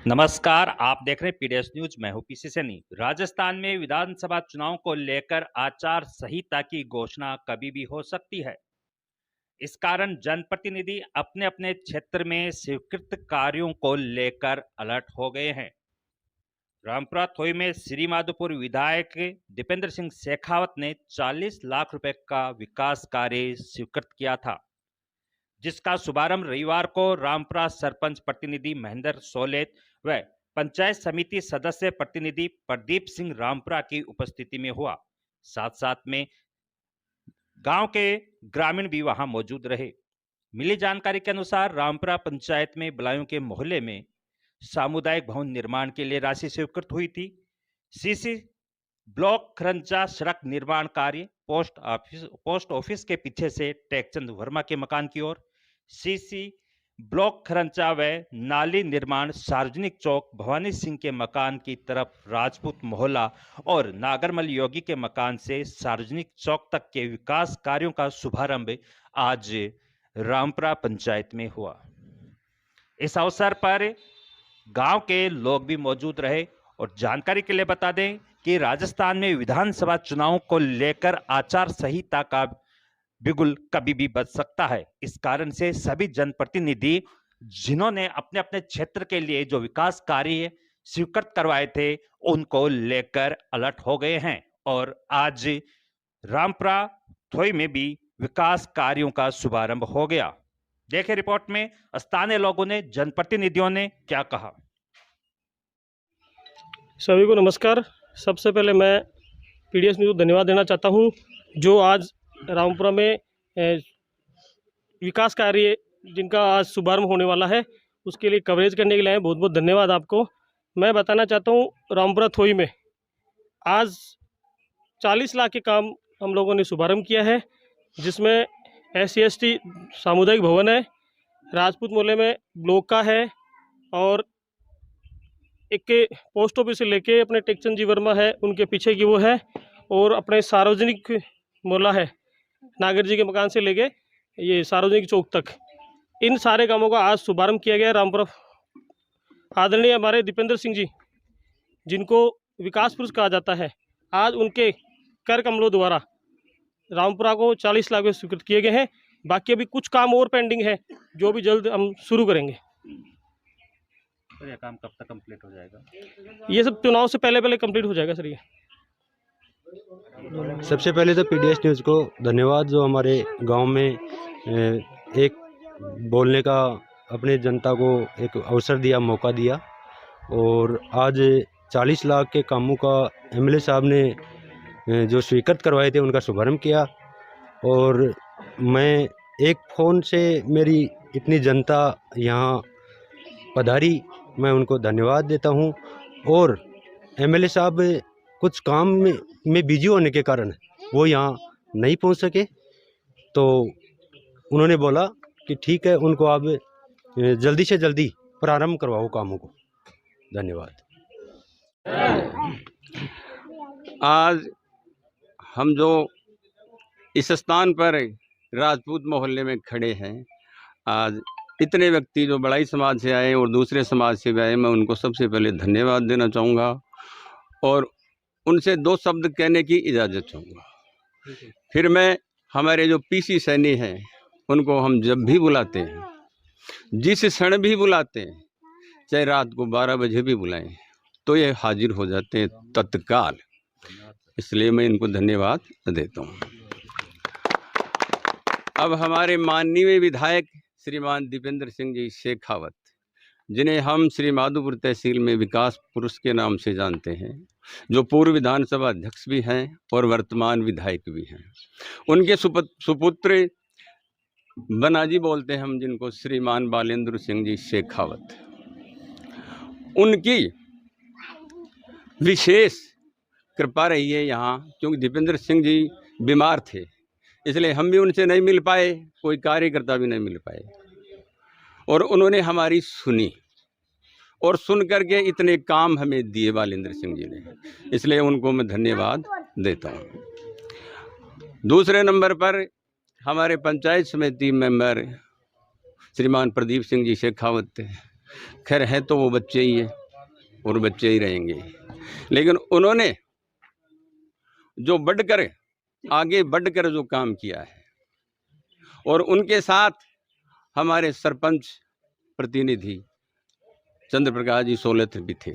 नमस्कार, आप देख रहे हैं पीडीएस न्यूज। मैं हूं पीसी सैनी। राजस्थान में विधानसभा चुनाव को लेकर आचार संहिता की घोषणा कभी भी हो सकती है। इस कारण जनप्रतिनिधि अपने अपने क्षेत्र में स्वीकृत कार्यों को लेकर अलर्ट हो गए हैं। रामपुरा थोई में श्री माधोपुर विधायक दीपेंद्र सिंह शेखावत ने 40 लाख रुपए का विकास कार्य स्वीकृत किया था, जिसका शुभारंभ रविवार को रामपुरा सरपंच प्रतिनिधि महेंद्र सोलेत व पंचायत समिति सदस्य प्रतिनिधि प्रदीप सिंह रामपुरा की उपस्थिति में हुआ। साथ साथ में गांव के ग्रामीण भी वहां मौजूद रहे। मिली जानकारी के अनुसार रामपुरा पंचायत में बलायों के मोहल्ले में सामुदायिक भवन निर्माण के लिए राशि स्वीकृत हुई थी। सीसी ब्लॉक खरंचा सड़क निर्माण कार्य पोस्ट ऑफिस के पीछे से टेकचंद वर्मा के मकान की ओर, सीसी ब्लॉक खरंचा व नाली निर्माण सार्वजनिक चौक भवानी सिंह के मकान की तरफ राजपूत मोहल्ला और नागरमल योगी के मकान से सार्वजनिक चौक तक के विकास कार्यों का शुभारंभ आज रामपुरा पंचायत में हुआ। इस अवसर पर गांव के लोग भी मौजूद रहे। और जानकारी के लिए बता दें कि राजस्थान में विधानसभा चुनाव को लेकर आचार संहिता का बिगुल कभी भी बज सकता है। इस कारण से सभी जनप्रतिनिधि जिन्होंने अपने अपने क्षेत्र के लिए जो विकास कार्य स्वीकृत करवाए थे उनको लेकर अलर्ट हो गए हैं। और आज रामपुरा थोई में भी विकास कार्यों का शुभारंभ हो गया। देखें रिपोर्ट में स्थानीय लोगों ने, जनप्रतिनिधियों ने क्या कहा। सभी को नमस्कार। सबसे पहले मैं पीडीएस न्यूज़ को धन्यवाद देना चाहता हूं, जो आज रामपुरा में विकास कार्य जिनका आज शुभारंभ होने वाला है उसके लिए कवरेज करने के लिए आए। बहुत बहुत धन्यवाद आपको। मैं बताना चाहता हूं रामपुरा थोई में आज 40 लाख के काम हम लोगों ने शुभारंभ किया है, जिसमें SC/ST सामुदायिक भवन है, राजपूत मोहल्ले में ब्लॉक का है और एक के पोस्ट ऑफिस से लेके अपने टेकचंद जी वर्मा है उनके पीछे की वो है, और अपने सार्वजनिक मोहल्ला है नागर जी के मकान से लेके ये सार्वजनिक चौक तक, इन सारे कामों का आज शुभारंभ किया गया। रामपुरा आदरणीय हमारे दीपेंद्र सिंह जी, जिनको विकास पुरुष कहा जाता है, आज उनके कर कमलों द्वारा रामपुरा को 40 लाख में स्वीकृत किए गए हैं। बाकी अभी कुछ काम और पेंडिंग है जो भी जल्द हम शुरू करेंगे। तो यह काम कब तक कंप्लीट हो जाएगा? ये सब चुनाव से पहले पहले कंप्लीट हो जाएगा सर। ये सबसे पहले तो पीडीएस न्यूज़ को धन्यवाद, जो हमारे गांव में एक बोलने का, अपने जनता को एक अवसर दिया, मौका दिया। और आज 40 लाख के कामों का एमएलए साहब ने जो स्वीकृत करवाए थे उनका शुभारंभ किया। और मैं एक फ़ोन से मेरी इतनी जनता यहाँ पधारी, मैं उनको धन्यवाद देता हूँ। और एमएलए साहब कुछ काम में बिजी होने के कारण वो यहाँ नहीं पहुँच सके, तो उन्होंने बोला कि ठीक है, उनको आप जल्दी से जल्दी प्रारंभ करवाओ कामों को। धन्यवाद। आज हम जो इस स्थान पर राजपूत मोहल्ले में खड़े हैं, आज इतने व्यक्ति जो बड़ाई समाज से आए और दूसरे समाज से भी आए, मैं उनको सबसे पहले धन्यवाद देना चाहूँगा और उनसे 2 शब्द कहने की इजाज़त चाहूँगा। फिर मैं हमारे जो पीसी सैनी हैं उनको हम जब भी बुलाते हैं, जिस क्षण भी बुलाते हैं, चाहे रात को 12 बजे भी बुलाएं, तो ये हाजिर हो जाते हैं तत्काल। इसलिए मैं इनको धन्यवाद देता हूँ। अब हमारे माननीय विधायक श्रीमान दीपेंद्र सिंह जी शेखावत, जिन्हें हम श्री माधोपुर तहसील में विकास पुरुष के नाम से जानते हैं, जो पूर्व विधानसभा अध्यक्ष भी हैं और वर्तमान विधायक भी हैं, उनके सुपुत्र बनाजी बोलते हैं हम जिनको, श्रीमान बालेंद्र सिंह जी शेखावत, उनकी विशेष कृपा रही है यहाँ। क्योंकि दीपेंद्र सिंह जी बीमार थे, इसलिए हम भी उनसे नहीं मिल पाए, कोई कार्यकर्ता भी नहीं मिल पाए, और उन्होंने हमारी सुनी और सुन करके इतने काम हमें दिए बालेंद्र सिंह जी ने, इसलिए उनको मैं धन्यवाद देता हूँ। दूसरे नंबर पर हमारे पंचायत समिति मेंबर श्रीमान प्रदीप सिंह जी शेखावत, खैर है तो वो बच्चे ही हैं और बच्चे ही रहेंगे, लेकिन उन्होंने जो बढ़कर आगे बढ़कर जो काम किया है, और उनके साथ हमारे सरपंच प्रतिनिधि चंद्र प्रकाश जी सोलथ भी थे।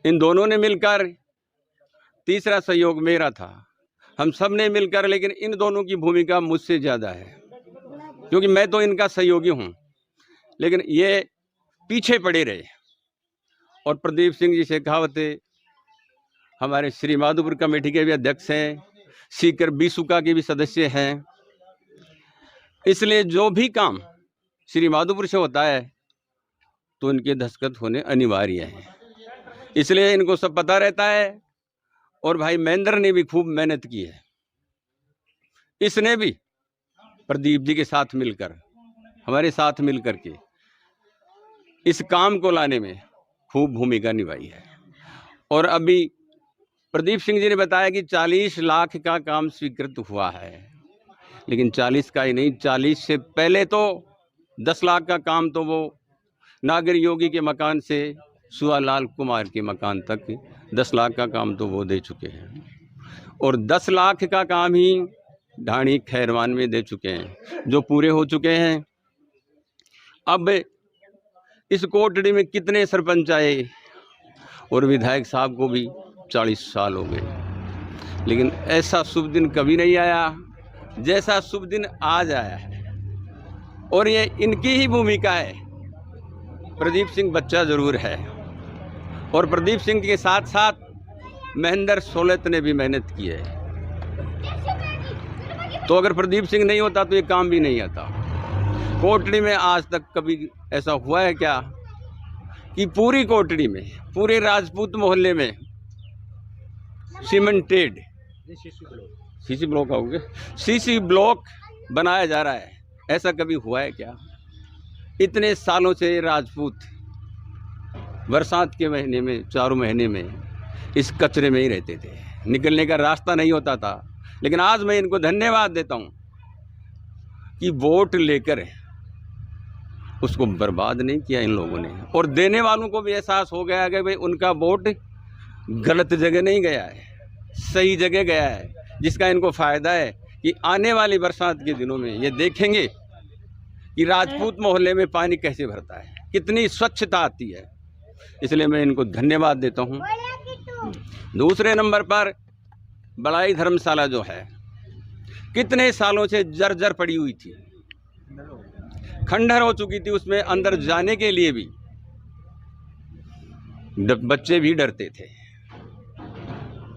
इन दोनों ने मिलकर, तीसरा सहयोग मेरा था, हम सब ने मिलकर, लेकिन इन दोनों की भूमिका मुझसे ज़्यादा है क्योंकि मैं तो इनका सहयोगी हूँ, लेकिन ये पीछे पड़े रहे। और प्रदीप सिंह जी शेखावत हमारे श्री माधोपुर कमेटी के भी अध्यक्ष हैं, सीकर बीसुका के भी सदस्य हैं, इसलिए जो भी काम श्री माधोपुर से होता है तो इनके दस्तखत होने अनिवार्य है, इसलिए इनको सब पता रहता है। और भाई महेंद्र ने भी खूब मेहनत की है, इसने भी प्रदीप जी के साथ मिलकर, हमारे साथ मिलकर के इस काम को लाने में खूब भूमिका निभाई है। और अभी प्रदीप सिंह जी ने बताया कि 40 लाख का काम स्वीकृत हुआ है, लेकिन 40 का ही नहीं, 40 से पहले तो 10 लाख का काम तो वो नागर योगी के मकान से सुवालाल कुमार के मकान तक 10 लाख का काम तो वो दे चुके हैं, और 10 लाख का काम ही ढाणी खैरवान में दे चुके हैं, जो पूरे हो चुके हैं। अब इस कोटड़ी में कितने सरपंच आए और विधायक साहब को भी 40 साल हो गए, लेकिन ऐसा शुभ दिन कभी नहीं आया जैसा शुभ दिन आज आया है, और ये इनकी ही भूमिका है। प्रदीप सिंह बच्चा जरूर है, और प्रदीप सिंह के साथ साथ महेंद्र सोलत ने भी मेहनत की है, तो अगर प्रदीप सिंह नहीं होता तो ये काम भी नहीं आता। कोटड़ी में आज तक कभी ऐसा हुआ है क्या कि पूरी कोटड़ी में, पूरे राजपूत मोहल्ले में सीमेंटेड सीसी ब्लॉक आओगे, सीसी ब्लॉक बनाया जा रहा है, ऐसा कभी हुआ है क्या? इतने सालों से राजपूत बरसात के महीने में, 4 महीने में इस कचरे में ही रहते थे, निकलने का रास्ता नहीं होता था। लेकिन आज मैं इनको धन्यवाद देता हूँ कि वोट लेकर उसको बर्बाद नहीं किया इन लोगों ने, और देने वालों को भी एहसास हो गया कि भाई उनका वोट गलत जगह नहीं गया है, सही जगह गया है, जिसका इनको फ़ायदा है कि आने वाली बरसात के दिनों में ये देखेंगे कि राजपूत मोहल्ले में पानी कैसे भरता है, कितनी स्वच्छता आती है। इसलिए मैं इनको धन्यवाद देता हूँ। दूसरे नंबर पर बड़ाई धर्मशाला जो है, कितने सालों से जर्जर पड़ी हुई थी, खंडहर हो चुकी थी, उसमें अंदर जाने के लिए भी बच्चे भी डरते थे।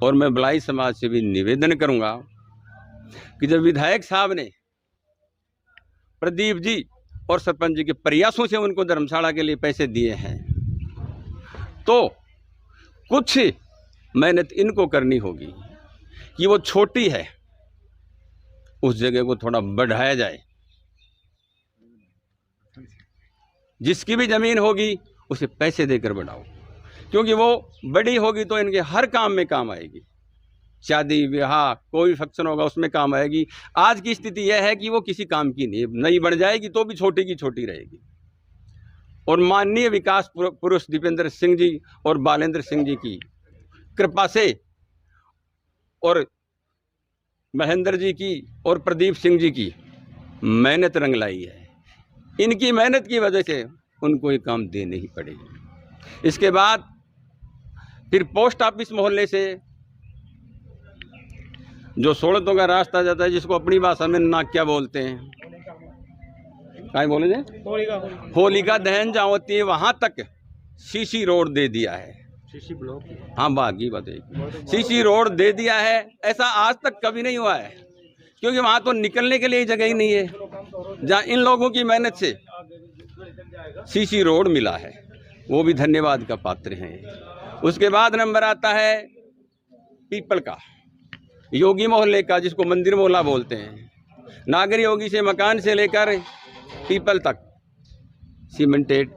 और मैं बलाई समाज से भी निवेदन करूंगा कि जब विधायक साहब ने प्रदीप जी और सरपंच जी के प्रयासों से उनको धर्मशाला के लिए पैसे दिए हैं, तो कुछ मेहनत इनको करनी होगी कि वो छोटी है, उस जगह को थोड़ा बढ़ाया जाए। जिसकी भी ज़मीन होगी उसे पैसे देकर बढ़ाओ, क्योंकि वो बड़ी होगी तो इनके हर काम में काम आएगी। शादी ब्याह कोई फंक्शन होगा उसमें काम आएगी। आज की स्थिति यह है कि वो किसी काम की नहीं बन जाएगी, तो भी छोटी की छोटी रहेगी। और माननीय विकास पुरुष दीपेंद्र सिंह जी और बालेंद्र सिंह जी की कृपा से, और महेंद्र जी की और प्रदीप सिंह जी की मेहनत रंग लाई है। इनकी मेहनत की वजह से उनको ये काम देने ही पड़ेगी। इसके बाद फिर पोस्ट ऑफिस मोहल्ले से जो सोलतों का रास्ता जाता है, जिसको अपनी भाषा में नाक्या बोलते हैं, क्या बोले थे, होलिका दहन जहाँ होती है वहाँ तक सीसी रोड दे दिया है। सीसी ब्लॉक, हाँ बाकी बात है, सीसी रोड दे दिया है। ऐसा आज तक कभी नहीं हुआ है, क्योंकि वहाँ तो निकलने के लिए जगह ही नहीं है। जहाँ इन लोगों की मेहनत से सीसी रोड मिला है, वो भी धन्यवाद का पात्र हैं। उसके बाद नंबर आता है पीपल का, योगी मोहल्ले का, जिसको मंदिर मोहल्ला बोलते हैं। नागर योगी से मकान से लेकर पीपल तक सीमेंटेड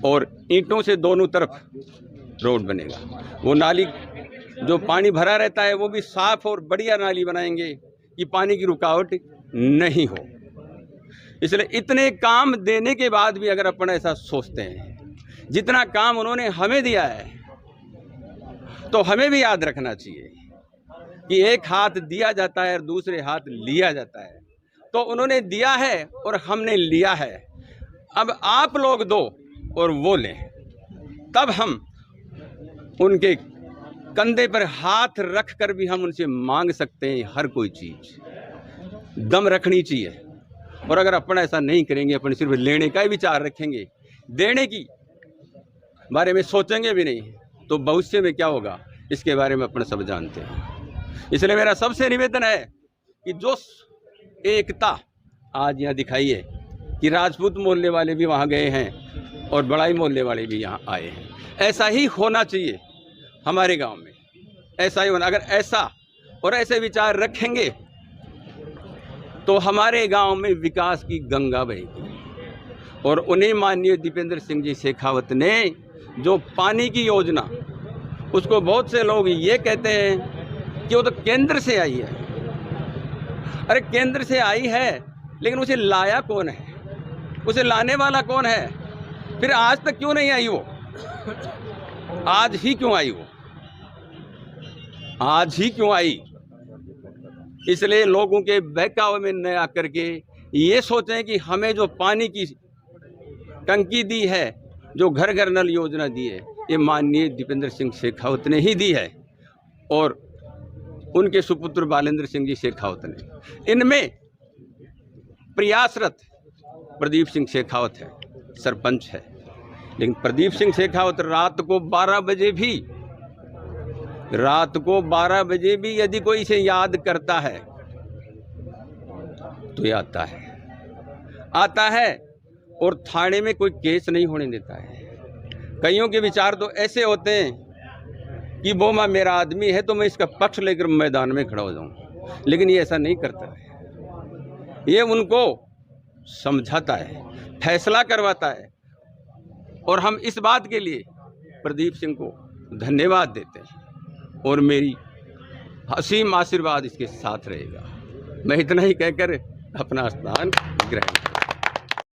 और ईंटों से दोनों तरफ रोड बनेगा। वो नाली जो पानी भरा रहता है वो भी साफ और बढ़िया नाली बनाएंगे कि पानी की रुकावट नहीं हो। इसलिए इतने काम देने के बाद भी अगर अपन ऐसा सोचते हैं, जितना काम उन्होंने हमें दिया है, तो हमें भी याद रखना चाहिए कि एक हाथ दिया जाता है और दूसरे हाथ लिया जाता है। तो उन्होंने दिया है और हमने लिया है, अब आप लोग दो और वो लें, तब हम उनके कंधे पर हाथ रख कर भी हम उनसे मांग सकते हैं हर कोई चीज़। दम रखनी चाहिए। और अगर अपन ऐसा नहीं करेंगे, अपन सिर्फ लेने का ही विचार रखेंगे, देने की बारे में सोचेंगे भी नहीं, तो भविष्य में क्या होगा इसके बारे में अपन सब जानते हैं। इसलिए मेरा सबसे निवेदन है कि जो एकता आज यहाँ दिखाई है कि राजपूत मोहल्ले वाले भी वहाँ गए हैं और बड़ाई मोहल्ले वाले भी यहाँ आए हैं, ऐसा ही होना चाहिए हमारे गांव में, ऐसा ही होना। अगर ऐसा और ऐसे विचार रखेंगे तो हमारे गांव में विकास की गंगा बहेगी। और उन्हें माननीय दीपेंद्र सिंह जी शेखावत ने जो पानी की योजना, उसको बहुत से लोग ये कहते हैं कि वो तो केंद्र से आई है। अरे केंद्र से आई है, लेकिन उसे लाया कौन है, उसे लाने वाला कौन है? फिर आज तक क्यों नहीं आई वो? आज ही क्यों आई वो? आज ही क्यों आई? इसलिए लोगों के बहकावे में न आकर के ये सोचें कि हमें जो पानी की टंकी दी है, जो घर घर नल योजना दी है, ये माननीय दीपेंद्र सिंह शेखावत ने ही दी है और उनके सुपुत्र बालेंद्र सिंह जी शेखावत ने। इनमें प्रयासरत प्रदीप सिंह शेखावत है, सरपंच है, लेकिन प्रदीप सिंह शेखावत रात को 12 बजे भी यदि कोई इसे याद करता है तो ये आता है और थाने में कोई केस नहीं होने देता है। कईयों के विचार तो ऐसे होते हैं कि वो मेरा आदमी है तो मैं इसका पक्ष लेकर मैदान में खड़ा हो जाऊं, लेकिन ये ऐसा नहीं करता है। ये उनको समझाता है, फैसला करवाता है, और हम इस बात के लिए प्रदीप सिंह को धन्यवाद देते हैं और मेरी असीम आशीर्वाद इसके साथ रहेगा। मैं इतना ही कहकर अपना स्थान ग्रहण